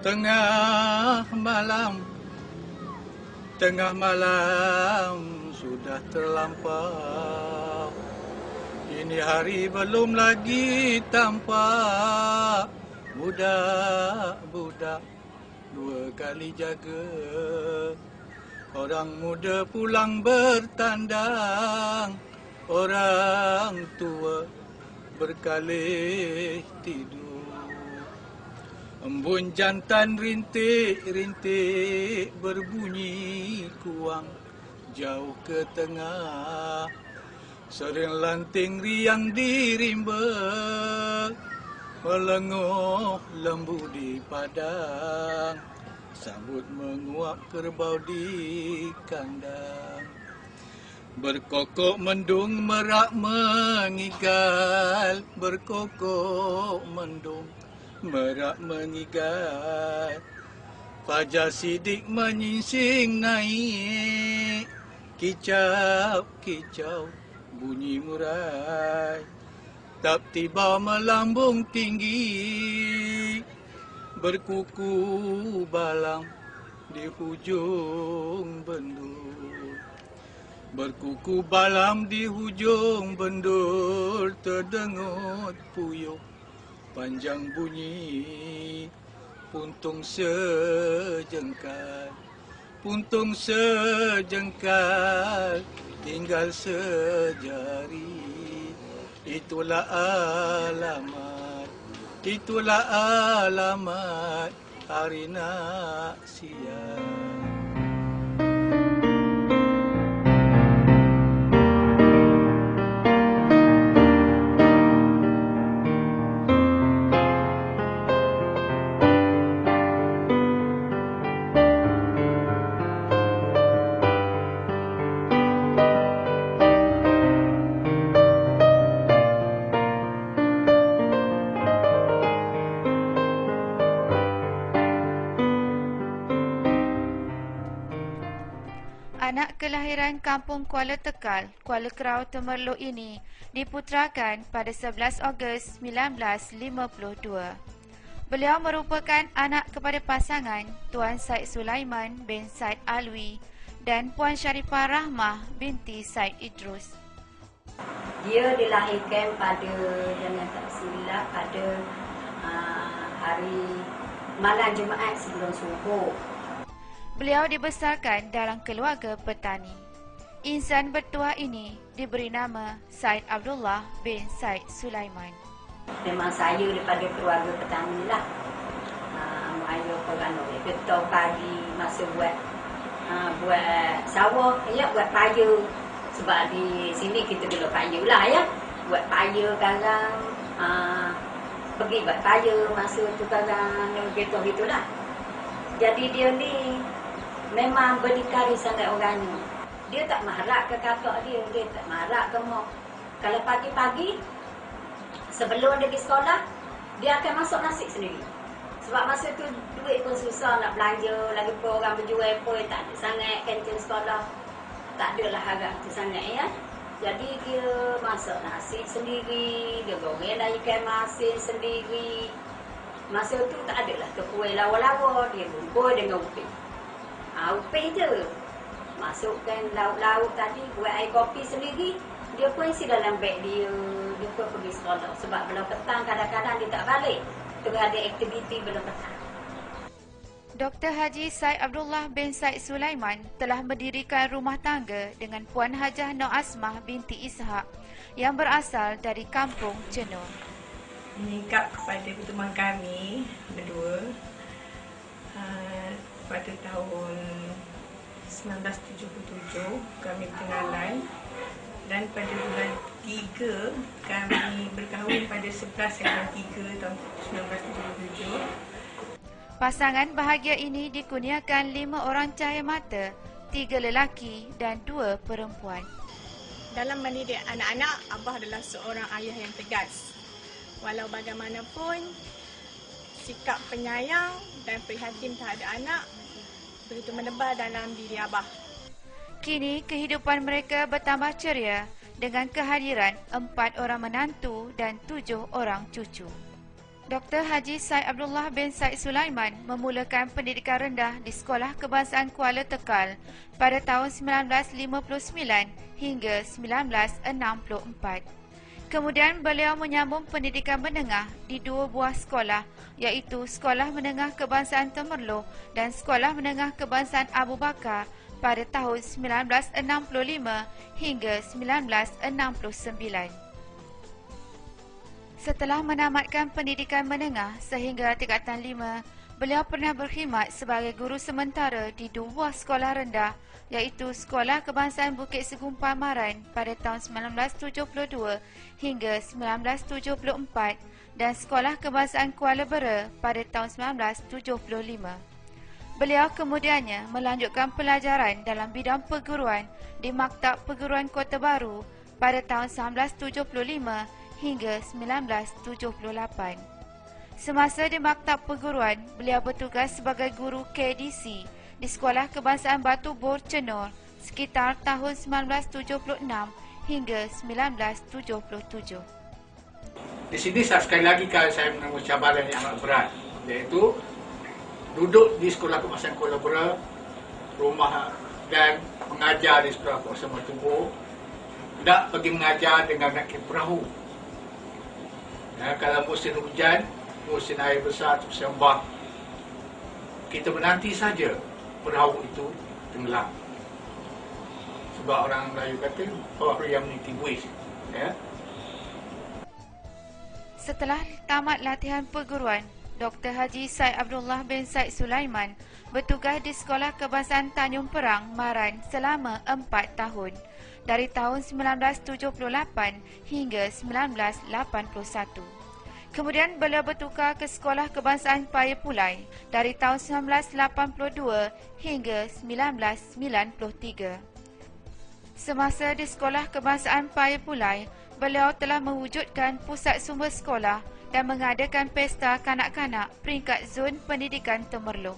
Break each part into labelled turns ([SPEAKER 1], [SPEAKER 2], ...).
[SPEAKER 1] Tengah malam sudah terlampau. Ini hari belum lagi tampak. Budak-budak dua kali jaga. Orang muda pulang bertandang. Orang tua berkalih tidur. Embun jantan rintik-rintik berbunyi kuang jauh ke tengah. Sering lanting riang di rimba, melenguh lembu di padang, sambut menguap kerbau di kandang. Berkokok mendung merak mengigal, berkokok mendung merak mengigat. Fajar sidik menyingsing naik, kicau-kicau bunyi murai. Tak tiba melambung tinggi, berkuku balang di hujung bendur. Berkuku balang di hujung bendur, terdengut puyuh panjang bunyi. Puntung sejengkal, tinggal sejari. Itulah alamat hari nak siang.
[SPEAKER 2] Anak kelahiran kampung Kuala Tekal, Kuala Kerau, Temerloh ini diputrakan pada 11 Ogos 1952. Beliau merupakan anak kepada pasangan Tuan Said Sulaiman bin Said Alwi dan Puan Sharifah Rahmah binti Said Idrus.
[SPEAKER 3] Dia dilahirkan pada, jangan tak silap, pada hari malam Jumaat sebelum subuh.
[SPEAKER 2] Beliau dibesarkan dalam keluarga petani. Insan bertuah ini diberi nama Said Abdullah bin Said Sulaiman.
[SPEAKER 3] Memang saya daripada keluarga petani lah. Ayah perano getah pagi masa buat sawah, ya, buat paya. Sebab di sini kita dulu paya lah, ya. Buat paya kadang pergi buat paya masa tu kadang getah gitulah. Jadi dia ni memang berdikari sangat orangnya. Dia tak marah ke kakak dia tak marah ke mak. Kalau pagi-pagi, sebelum dia pergi sekolah, dia akan masak nasi sendiri. Sebab masa tu duit pun susah nak belanja, lagi pun orang berjual pun tak ada sangat kantin sekolah. Tak adalah harap tu sangat, ya. Jadi dia masak nasi sendiri, dia goreng ikan masin sendiri. Masa tu tak adalah kuih lawa-lawa, dia bungkus dengan upih. Upih je. Masukkan lauk-lauk tadi, buat air kopi sendiri. Dia pun isi dalam beg dia. Dia pun pergi sekolah. Sebab belum petang kadang-kadang dia tak balik. Terus ada aktiviti belum petang.
[SPEAKER 2] Dr. Haji Said Abdullah bin Said Sulaiman telah mendirikan rumah tangga dengan Puan Hajah Nur Asmah binti Ishak yang berasal dari kampung Cenur.
[SPEAKER 4] Menikah kepada pertemuan kami berdua pada tahun 1977 kami berkenalan, dan pada bulan 3 kami berkahwin pada 11 bulan 3 tahun 1977.
[SPEAKER 2] Pasangan bahagia ini dikurniakan 5 orang cahaya mata, 3 lelaki dan 2 perempuan.
[SPEAKER 5] Dalam mendidik anak-anak, Abah adalah seorang ayah yang tegas. Walau bagaimanapun, sikap penyayang dan prihatin terhadap anak begitu menebal dalam diri Abah.
[SPEAKER 2] Kini kehidupan mereka bertambah ceria dengan kehadiran 4 orang menantu dan 7 orang cucu. Dr. Haji Said Abdullah bin Said Sulaiman memulakan pendidikan rendah di Sekolah Kebangsaan Kuala Tekal pada tahun 1959 hingga 1964. Kemudian beliau menyambung pendidikan menengah di dua buah sekolah, iaitu Sekolah Menengah Kebangsaan Temerloh dan Sekolah Menengah Kebangsaan Abu Bakar pada tahun 1965 hingga 1969. Setelah menamatkan pendidikan menengah sehingga tingkatan 5, beliau pernah berkhidmat sebagai guru sementara di dua buah sekolah rendah, iaitu Sekolah Kebangsaan Bukit Segumpal Maran pada tahun 1972 hingga 1974 dan Sekolah Kebangsaan Kuala Bera pada tahun 1975. Beliau kemudiannya melanjutkan pelajaran dalam bidang perguruan di Maktab Perguruan Kota Baru pada tahun 1975 hingga 1978. Semasa di Maktab Perguruan, beliau bertugas sebagai guru KDC di Sekolah Kebangsaan Batu Bor Cenor sekitar tahun 1976 hingga 1977.
[SPEAKER 1] Di sini sekali lagi saya menanggung cabaran yang amat berat, iaitu duduk di Sekolah Kebangsaan Kuala Bera, rumah dan mengajar di Sekolah Kebangsaan Batu Bor, tidak pergi mengajar dengan naik perahu. Kalau musim hujan, musim air besar, musim bah, kita menanti saja perahu itu tenggelam. Sebab orang Melayu kata, perahu yang meniti buis. Ya.
[SPEAKER 2] Setelah tamat latihan perguruan, Dr. Haji Said Abdullah bin Said Sulaiman bertugas di Sekolah Kebangsaan Tanjung Perang, Maran selama 4 tahun, dari tahun 1978 hingga 1981. Kemudian beliau bertukar ke Sekolah Kebangsaan Payapulai dari tahun 1982 hingga 1993. Semasa di Sekolah Kebangsaan Payapulai, beliau telah mewujudkan pusat sumber sekolah dan mengadakan pesta kanak-kanak peringkat zon pendidikan Temerloh.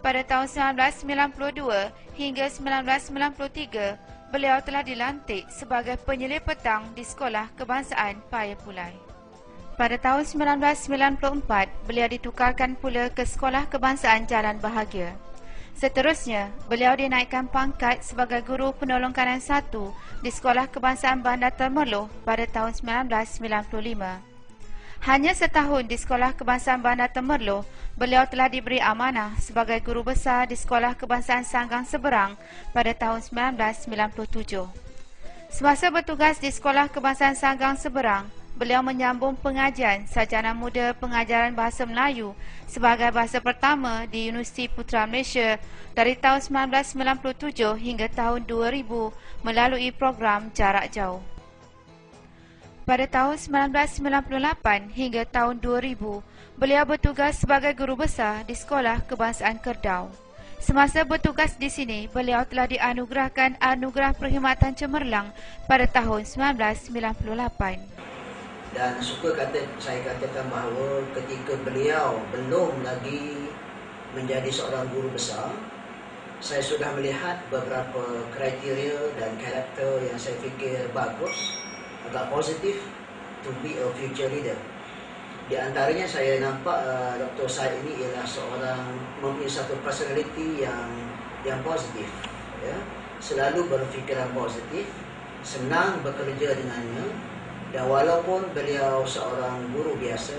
[SPEAKER 2] Pada tahun 1992 hingga 1993, beliau telah dilantik sebagai penyelidik petang di Sekolah Kebangsaan Payapulai. Pada tahun 1994, beliau ditukarkan pula ke Sekolah Kebangsaan Jalan Bahagia. Seterusnya, beliau dinaikkan pangkat sebagai guru penolong kanan 1 di Sekolah Kebangsaan Bandar Temerloh pada tahun 1995. Hanya setahun di Sekolah Kebangsaan Bandar Temerloh, beliau telah diberi amanah sebagai guru besar di Sekolah Kebangsaan Sanggang Seberang pada tahun 1997. Semasa bertugas di Sekolah Kebangsaan Sanggang Seberang, beliau menyambung pengajian sarjana muda pengajaran bahasa Melayu sebagai bahasa pertama di Universiti Putra Malaysia dari tahun 1997 hingga tahun 2000 melalui program jarak jauh. Pada tahun 1998 hingga tahun 2000, beliau bertugas sebagai guru besar di Sekolah Kebangsaan Kerdau. Semasa bertugas di sini, beliau telah dianugerahkan Anugerah Perkhidmatan Cemerlang pada tahun 1998.
[SPEAKER 6] Dan saya katakan bahawa ketika beliau belum lagi menjadi seorang guru besar, saya sudah melihat beberapa kriteria dan karakter yang saya fikir bagus, agak positif to be a future leader. Di antaranya saya nampak Dr. Said ini ialah seorang mempunyai satu personality yang positif, ya. Selalu berfikiran positif, senang bekerja dengannya, dan walaupun beliau seorang guru biasa,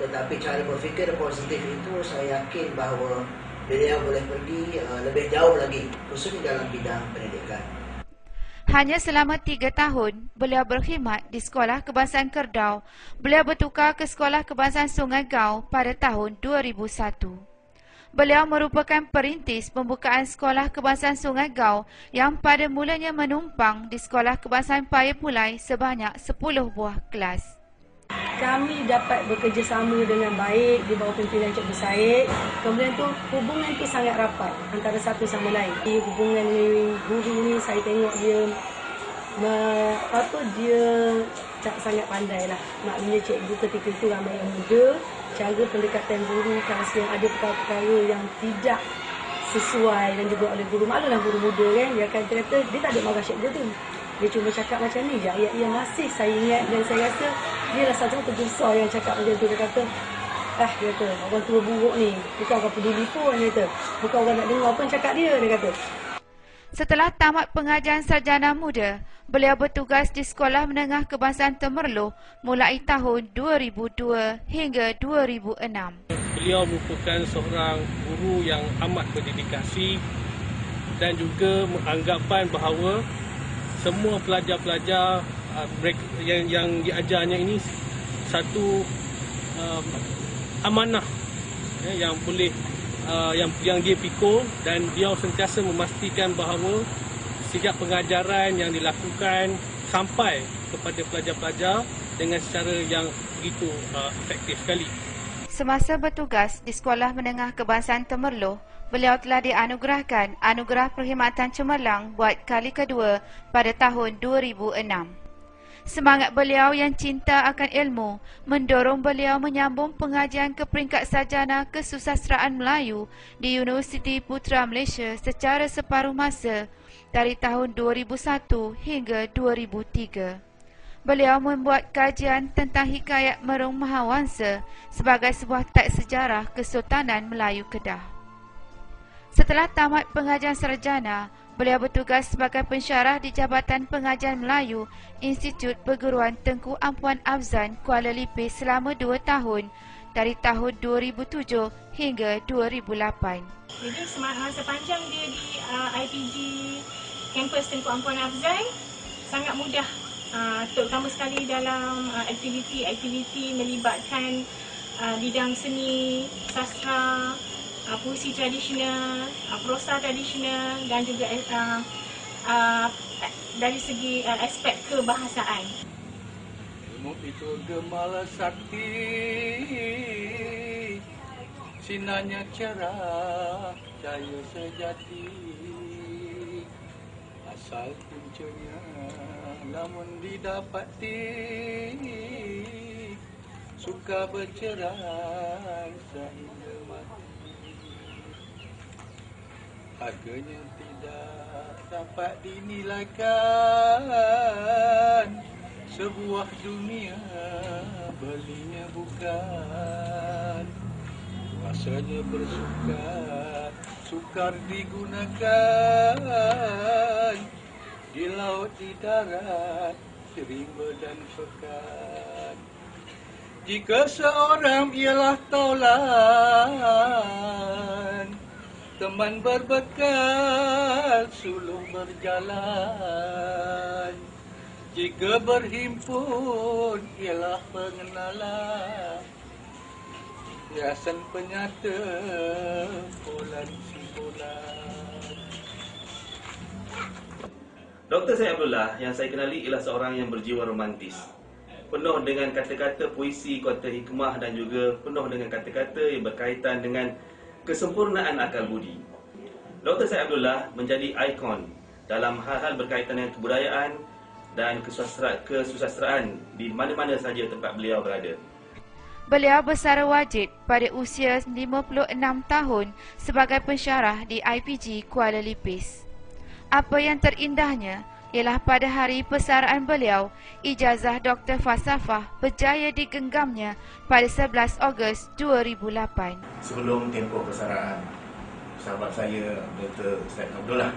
[SPEAKER 6] tetapi cara berfikir positif itu saya yakin bahawa beliau boleh pergi lebih jauh lagi, khususnya dalam bidang pendidikan.
[SPEAKER 2] Hanya selama 3 tahun, beliau berkhidmat di Sekolah Kebangsaan Kerdau. Beliau bertukar ke Sekolah Kebangsaan Sungai Gau pada tahun 2001. Beliau merupakan perintis pembukaan Sekolah Kebangsaan Sungai Gau yang pada mulanya menumpang di Sekolah Kebangsaan Payapulai sebanyak 10 buah kelas.
[SPEAKER 7] Kami dapat bekerjasama dengan baik di bawah pimpinan Cikgu Said. Kemudian tu hubungan tu sangat rapat antara satu sama lain. Hubungan ni, guru ni saya tengok dia dia sangat pandai lah. Maknanya cikgu ketika itu ramai yang muda, cara pendekatan guru kalau sedang ada perkara-perkara yang tidak sesuai dan juga oleh guru, maklumlah guru muda kan, dia akan kata dia tak ada marah cikgu tu. Dia cuma cakap macam ni je. Ya masih saya ingat dan saya rasa dia lah satu besar yang cakap macam tu. Dia kata, dia kata, orang tua buruk ni. Bukan orang peduli pun, dia kata. Bukan orang nak dengar pun cakap dia kata.
[SPEAKER 2] Setelah tamat pengajian sarjana muda, beliau bertugas di Sekolah Menengah Kebangsaan Temerloh mulai tahun 2002 hingga 2006.
[SPEAKER 8] Beliau merupakan seorang guru yang amat berdedikasi dan juga beranggapan bahawa semua pelajar-pelajar yang diajarnya ini satu amanah yang boleh yang dia pikul, dan dia sentiasa memastikan bahawa setiap pengajaran yang dilakukan sampai kepada pelajar-pelajar dengan secara yang begitu efektif sekali.
[SPEAKER 2] Semasa bertugas di Sekolah Menengah Kebangsaan Temerloh, beliau telah dianugerahkan Anugerah Perkhidmatan Cemerlang buat kali kedua pada tahun 2006. Semangat beliau yang cinta akan ilmu mendorong beliau menyambung pengajian ke peringkat sarjana Kesusasteraan Melayu di Universiti Putra Malaysia secara separuh masa dari tahun 2001 hingga 2003. Beliau membuat kajian tentang hikayat Merung Mahawangsa sebagai sebuah teks sejarah Kesultanan Melayu Kedah. Setelah tamat pengajian sarjana, beliau bertugas sebagai pensyarah di Jabatan Pengajian Melayu Institut Perguruan Tengku Ampuan Afzan Kuala Lipis selama 2 tahun dari tahun 2007 hingga 2008.
[SPEAKER 5] Jadi sepanjang dia di IPG kampus Tengku Ampuan Afzan sangat mudah, terutama sekali dalam aktiviti melibatkan bidang seni, sastra, puisi tradisional, prosa tradisional dan juga dari segi aspek kebahasaan.
[SPEAKER 1] Ilmu itu gemala sakti, sinarnya cerah, cahaya sejati. Asal puncanya namun didapati, suka bercerai sehingga mati. Harganya tidak dapat dinilaikan, sebuah dunia belinya bukan. Rasanya bersuka, sukar digunakan, di laut, di darat, di rimba dan pekan. Jika seorang ialah taulan, teman berbekal, sulung berjalan. Jika berhimpun ialah pengenalan, hiasan penyata bulan simpulan.
[SPEAKER 9] Dr. Syed Abdullah yang saya kenali ialah seorang yang berjiwa romantis, penuh dengan kata-kata puisi, kota hikmah dan juga penuh dengan kata-kata yang berkaitan dengan kesempurnaan akal budi. Dr. Syed Abdullah menjadi ikon dalam hal-hal berkaitan dengan kebudayaan dan kesusasteraan di mana-mana saja tempat beliau berada.
[SPEAKER 2] Beliau bersara wajib pada usia 56 tahun sebagai pensyarah di IPG Kuala Lipis. Apa yang terindahnya ialah pada hari persaraan beliau, ijazah Dr. Falsafah berjaya digenggamnya pada 11 Ogos 2008.
[SPEAKER 10] Sebelum tempoh persaraan, sahabat saya Dr. Syed Abdullah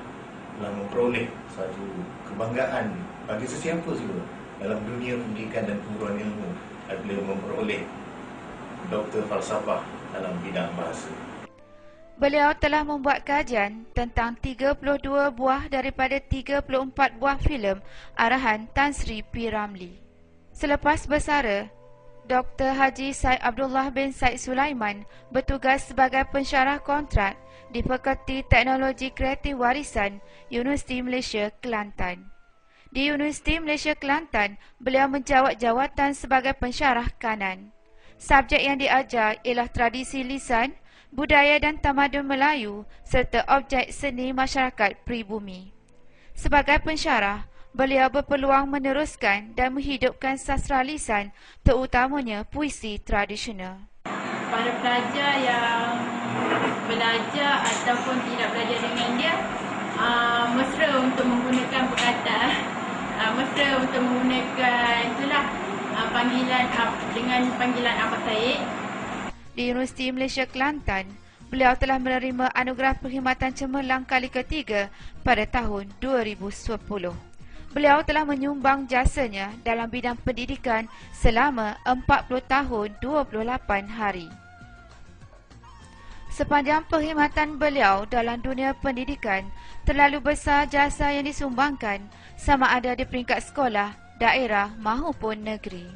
[SPEAKER 10] telah memperoleh satu kebanggaan bagi sesiapa juga dalam dunia pendidikan dan perguruan ilmu. Beliau memperoleh Dr. Falsafah dalam bidang bahasa.
[SPEAKER 2] Beliau telah membuat kajian tentang 32 buah daripada 34 buah filem arahan Tan Sri P. Ramlee. Selepas bersara, Dr. Haji Syed Abdullah bin Syed Sulaiman bertugas sebagai pensyarah kontrak di Fakulti Teknologi Kreatif Warisan Universiti Malaysia Kelantan. Di Universiti Malaysia Kelantan, beliau menjawat jawatan sebagai pensyarah kanan. Subjek yang diajar ialah tradisi lisan, budaya dan tamadun Melayu serta objek seni masyarakat pribumi. Sebagai pensyarah, beliau berpeluang meneruskan dan menghidupkan sastra lisan, terutamanya puisi tradisional.
[SPEAKER 11] Para pelajar yang belajar ataupun tidak belajar dengan dia, mesra untuk menggunakan perkataan mesra untuk menggunakan itulah panggilan dengan panggilan Abah Said.
[SPEAKER 2] Di Universiti Malaysia Kelantan, beliau telah menerima anugerah perkhidmatan cemerlang kali ketiga pada tahun 2010. Beliau telah menyumbang jasanya dalam bidang pendidikan selama 40 tahun 28 hari. Sepanjang perkhidmatan beliau dalam dunia pendidikan, terlalu besar jasa yang disumbangkan sama ada di peringkat sekolah, daerah mahupun negeri.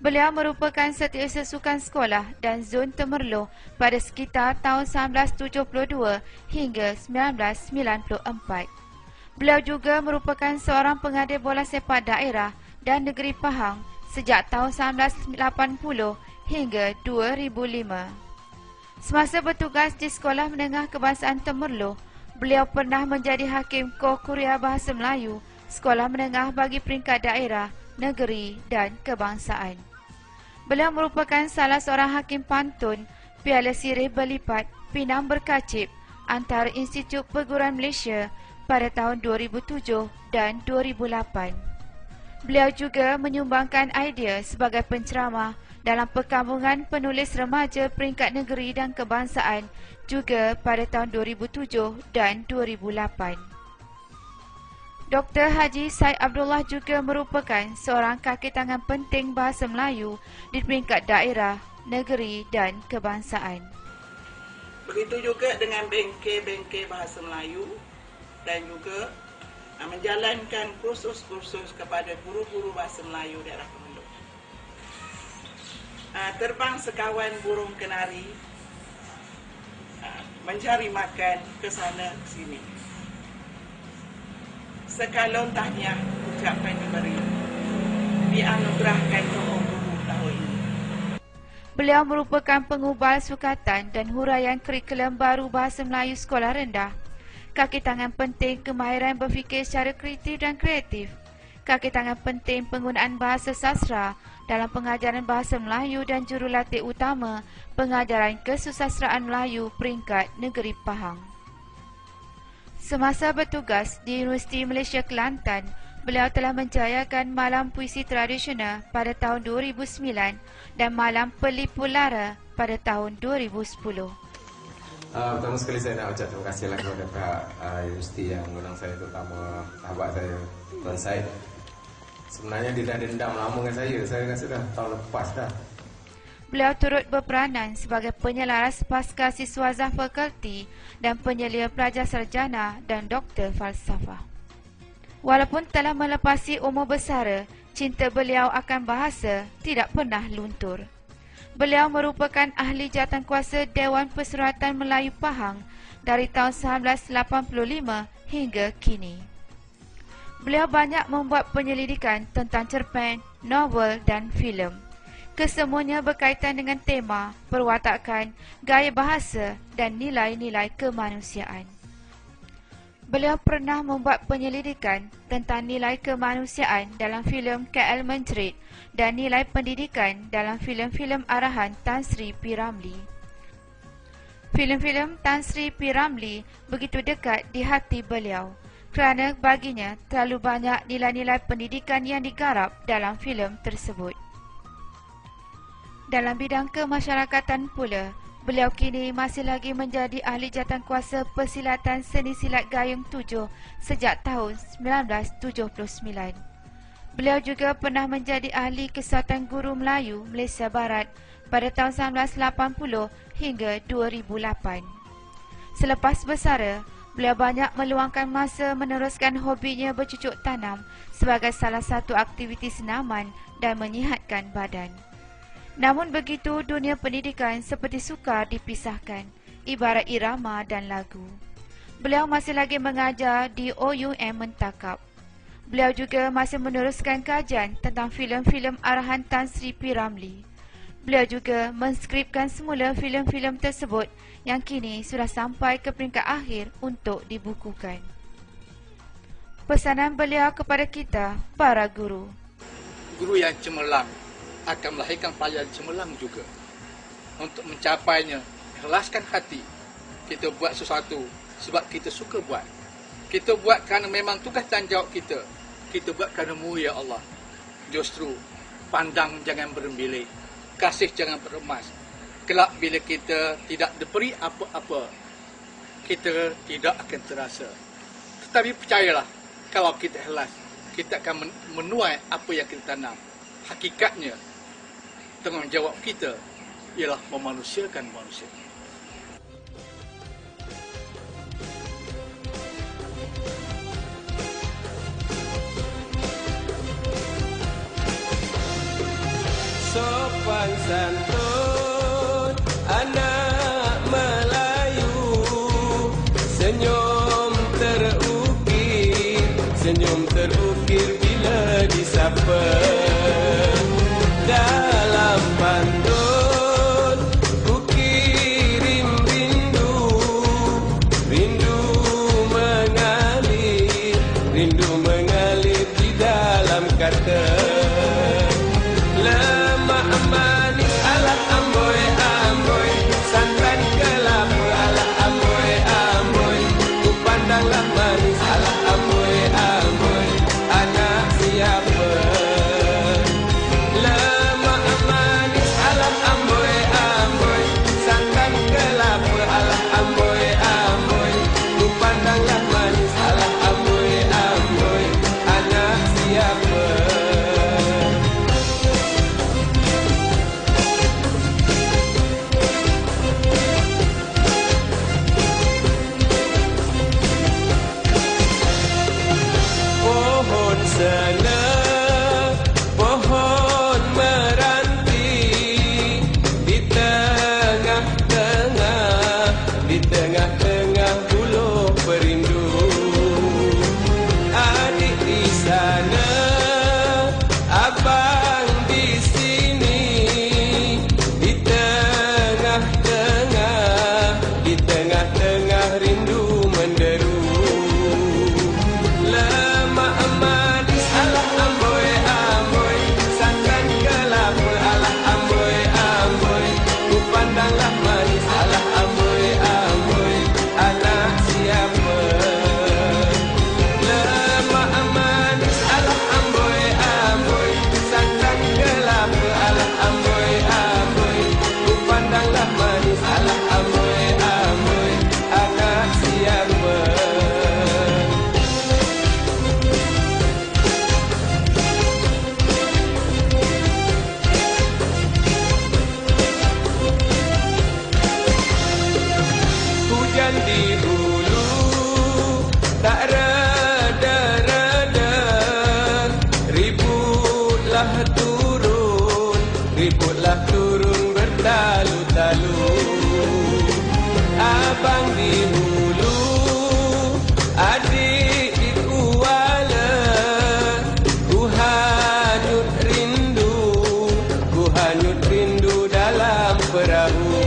[SPEAKER 2] Beliau merupakan setiausaha sukan sekolah dan zon Temerloh pada sekitar tahun 1972 hingga 1994. Beliau juga merupakan seorang pengadil bola sepak daerah dan negeri Pahang sejak tahun 1980 hingga 2005. Semasa bertugas di Sekolah Menengah Kebangsaan Temerloh, beliau pernah menjadi Hakim Kor Kuria Bahasa Melayu, Sekolah Menengah bagi peringkat daerah, negeri dan kebangsaan. Beliau merupakan salah seorang hakim pantun Piala Sirih Berlipat Pinang Berkacip antara Institut Perguruan Malaysia pada tahun 2007 dan 2008. Beliau juga menyumbangkan idea sebagai penceramah dalam perkampungan penulis remaja peringkat negeri dan kebangsaan juga pada tahun 2007 dan 2008. Dr. Haji Said Abdullah juga merupakan seorang kaki tangan penting bahasa Melayu di peringkat daerah, negeri dan kebangsaan.
[SPEAKER 12] Begitu juga dengan bengkel-bengkel bahasa Melayu dan juga menjalankan kursus-kursus kepada guru-guru bahasa Melayu daerah Temerloh. Terbang sekawan burung kenari, mencari makan ke sana ke sini. Sekalon tahniah ucapkan diberi, dianugerahkan guru tahun ini.
[SPEAKER 2] Beliau merupakan pengubal sukatan dan huraian kurikulum baru bahasa Melayu sekolah rendah. Kaki tangan penting kemahiran berfikir secara kritis dan kreatif. Kaki tangan penting penggunaan bahasa sastra dalam pengajaran bahasa Melayu dan jurulatih utama pengajaran kesusastraan Melayu peringkat negeri Pahang. Semasa bertugas di Universiti Malaysia Kelantan, beliau telah menjayakan Malam Puisi Tradisional pada tahun 2009 dan Malam Pelipu Lara pada tahun 2010.
[SPEAKER 13] Pertama sekali saya nak ucap terima kasihlah kepada pihak universiti yang mengundang saya, terutama sahabat saya, Tuan Said. Sebenarnya dia dah dendam lama dengan saya rasa dah tahun lepas dah.
[SPEAKER 2] Beliau turut berperanan sebagai penyelaras pasca siswazah fakulti dan penyelia pelajar sarjana dan doktor falsafah. Walaupun telah melepasi umur bersara, cinta beliau akan bahasa tidak pernah luntur. Beliau merupakan ahli jawatankuasa Dewan Persuratan Melayu Pahang dari tahun 1985 hingga kini. Beliau banyak membuat penyelidikan tentang cerpen, novel dan filem. Kesemuanya berkaitan dengan tema, perwatakan, gaya bahasa dan nilai-nilai kemanusiaan. Beliau pernah membuat penyelidikan tentang nilai kemanusiaan dalam filem KL Menjerit dan nilai pendidikan dalam filem-filem arahan Tan Sri P. Ramlee. Filem-filem Tan Sri P. Ramlee begitu dekat di hati beliau kerana baginya terlalu banyak nilai-nilai pendidikan yang digarap dalam filem tersebut. Dalam bidang kemasyarakatan pula, beliau kini masih lagi menjadi ahli jawatankuasa Persilatan Seni Silat Gayung 7 sejak tahun 1979. Beliau juga pernah menjadi ahli Kesatuan Guru Melayu Malaysia Barat pada tahun 1980 hingga 2008. Selepas bersara, beliau banyak meluangkan masa meneruskan hobinya bercucuk tanam sebagai salah satu aktiviti senaman dan menyihatkan badan. Namun begitu, dunia pendidikan seperti sukar dipisahkan, ibarat irama dan lagu. Beliau masih lagi mengajar di OUM Mentakap. Beliau juga masih meneruskan kajian tentang filem-filem arahan Tan Sri P. Ramlee. Beliau juga menskripkan semula filem-filem tersebut yang kini sudah sampai ke peringkat akhir untuk dibukukan. Pesanan beliau kepada kita, para guru.
[SPEAKER 1] Guru yang cemerlang akan melahirkan pelajar cemerlang juga. Untuk mencapainya, ikhlaskan hati. Kita buat sesuatu sebab kita suka buat. Kita buat kerana memang tugas tanggungjawab kita. kita buat kerana-Mu ya Allah. Justru pandang jangan berembilik, kasih jangan beremas. Kelak bila kita tidak diberi apa-apa, kita tidak akan terasa. Tetapi percayalah, kalau kita ikhlas, kita akan menuai apa yang kita tanam. Hakikatnya, tanggungjawab kita ialah memanusiakan manusia.
[SPEAKER 14] Sopan santun anak Melayu, senyum terukir bila disapa. Dalam pantun ku kirim rindu mengalir di dalam kata. Lemak manis ala amboi amboi, santan kelapa ala amboi amboi, ku pandanglah manis ala amboi amboi, anak siapa? Lemak manis ala amboi amboi, santan kelapa ala amboi amboi, ku pandanglah manis ala amboi amboi, anak siapa? Pohon sena, pohon meranti, di tengah-tengah buluh perindu. Adik di sana, abang di sini, di tengah-tengah rindu menderu. Lemak manis ala amboi amboi, santan kelapa ala amboi amboi, ku pandanglah manis ala amboi amboi, anak siapa? Lemak manis ala amboi amboi, santan kelapa ala amboi amboi, ku pandanglah manis ala amboi amboi, anak siapa? Hujan di hulu tak reda-reda, ributlah turun bertalu-talu. Abang di hulu, adik di Kuala, ku hanyut rindu dalam perahu.